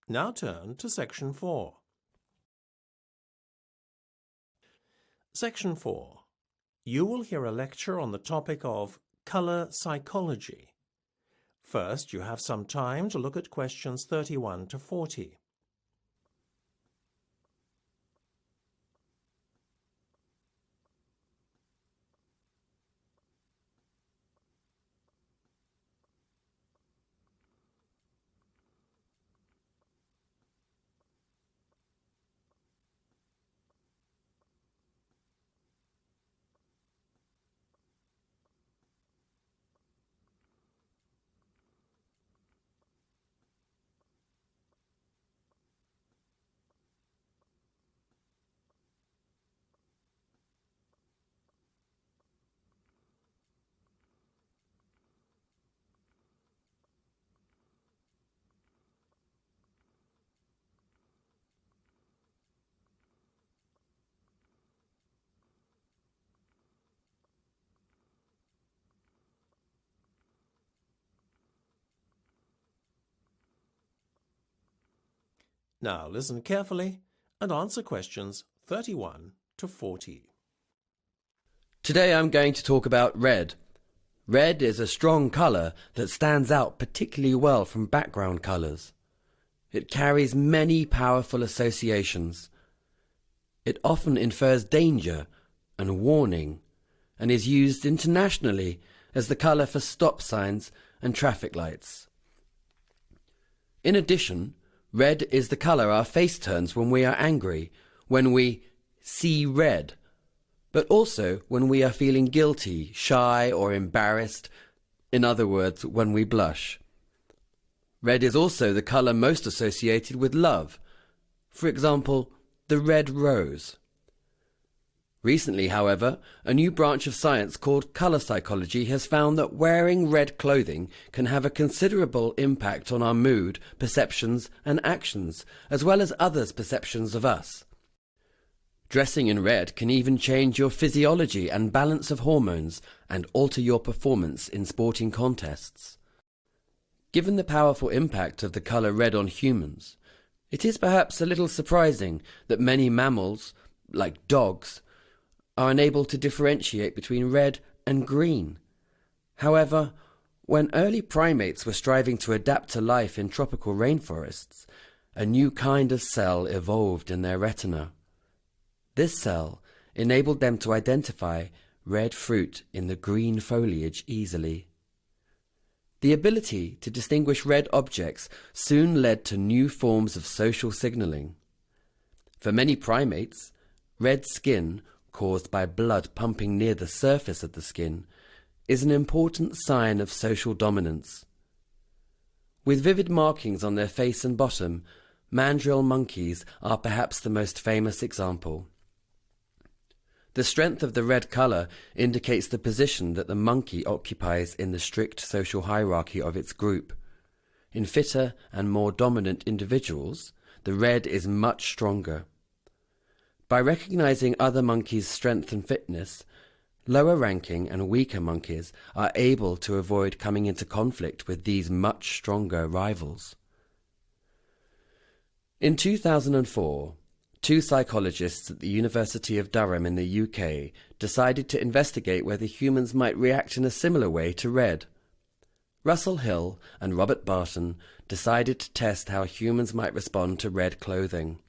Now turn to Section 4. Section 4. You will hear a lecture on the topic of colour psychology. First, you have some time to look at questions 31 to 40. Now listen carefully and answer questions 31 to 40. Today I'm going to talk about red. Red is a strong colour that stands out particularly well from background colours. It carries many powerful associations. It often infers danger and warning and is used internationally as the colour for stop signs and traffic lights. In addition, red is the colour our face turns when we are angry, when we see red, but also when we are feeling guilty, shy or embarrassed, in other words, when we blush. Red is also the colour most associated with love. For example, the red rose. Recently, however, a new branch of science called colour psychology has found that wearing red clothing can have a considerable impact on our mood, perceptions and actions, as well as others' perceptions of us. Dressing in red can even change your physiology and balance of hormones and alter your performance in sporting contests. Given the powerful impact of the colour red on humans, it is perhaps a little surprising that many mammals, like dogs, are unable to differentiate between red and green. However, when early primates were striving to adapt to life in tropical rainforests, a new kind of cell evolved in their retina. This cell enabled them to identify red fruit in the green foliage easily. The ability to distinguish red objects soon led to new forms of social signaling. For many primates, red skin, caused by blood pumping near the surface of the skin, is an important sign of social dominance. With vivid markings on their face and bottom, mandrill monkeys are perhaps the most famous example. The strength of the red colour indicates the position that the monkey occupies in the strict social hierarchy of its group. In fitter and more dominant individuals, the red is much stronger. By recognizing other monkeys' strength and fitness, lower-ranking and weaker monkeys are able to avoid coming into conflict with these much stronger rivals. In 2004, two psychologists at the University of Durham in the UK decided to investigate whether humans might react in a similar way to red. Russell Hill and Robert Barton decided to test how humans might respond to red clothing.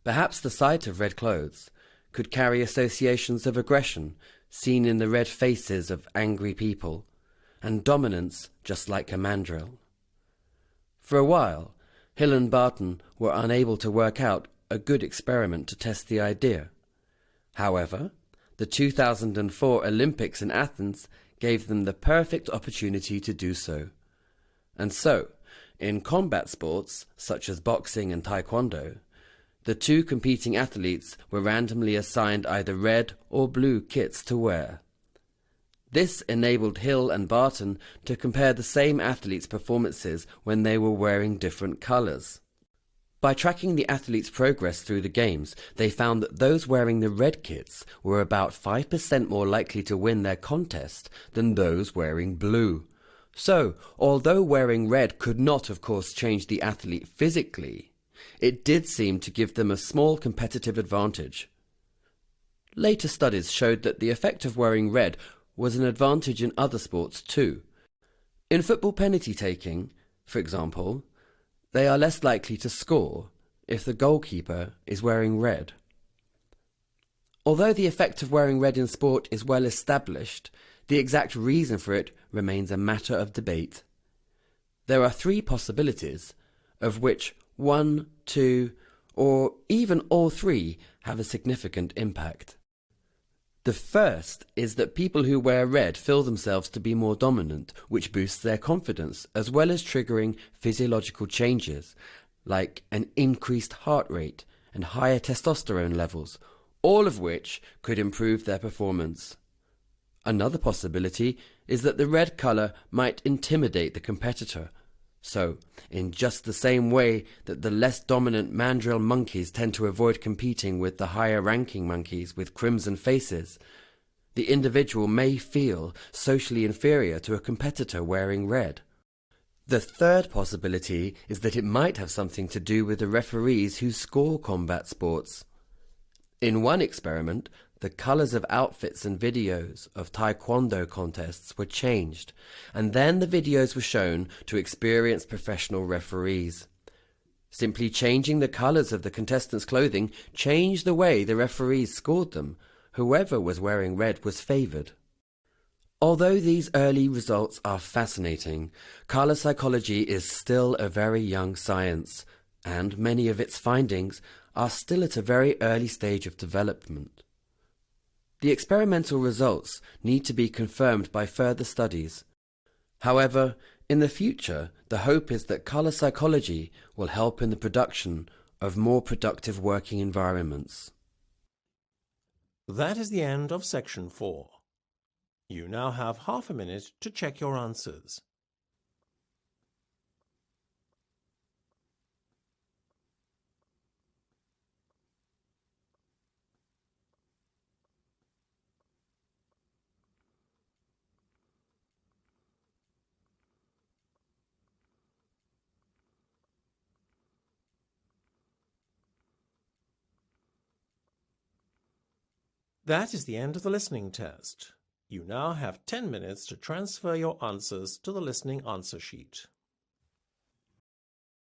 Perhaps the sight of red clothes could carry associations of aggression seen in the red faces of angry people, and dominance just like a mandrill. For a while, Hill and Barton were unable to work out a good experiment to test the idea. However, the 2004 Olympics in Athens gave them the perfect opportunity to do so. And so, in combat sports such as boxing and taekwondo, the two competing athletes were randomly assigned either red or blue kits to wear. This enabled Hill and Barton to compare the same athletes' performances when they were wearing different colours. By tracking the athletes' progress through the games, they found that those wearing the red kits were about 5% more likely to win their contest than those wearing blue. So, although wearing red could not, of course, change the athlete physically, it did seem to give them a small competitive advantage. Later studies showed that the effect of wearing red was an advantage in other sports too. In football penalty taking, for example, they are less likely to score if the goalkeeper is wearing red. Although the effect of wearing red in sport is well established, the exact reason for it remains a matter of debate. There are three possibilities, of which 1, 2, or even all three have a significant impact. The first is that people who wear red feel themselves to be more dominant, which boosts their confidence, as well as triggering physiological changes, like an increased heart rate and higher testosterone levels, all of which could improve their performance. Another possibility is that the red colour might intimidate the competitor. So, in just the same way that the less dominant mandrill monkeys tend to avoid competing with the higher-ranking monkeys with crimson faces, the individual may feel socially inferior to a competitor wearing red. The third possibility is that it might have something to do with the referees who score combat sports. In one experiment, the colours of outfits and videos of taekwondo contests were changed, and then the videos were shown to experienced professional referees. Simply changing the colours of the contestants' clothing changed the way the referees scored them. Whoever was wearing red was favoured. Although these early results are fascinating, colour psychology is still a very young science, and many of its findings are still at a very early stage of development. The experimental results need to be confirmed by further studies. However, in the future, the hope is that colour psychology will help in the production of more productive working environments. That is the end of section 4. You now have half a minute to check your answers. That is the end of the listening test. You now have 10 minutes to transfer your answers to the listening answer sheet.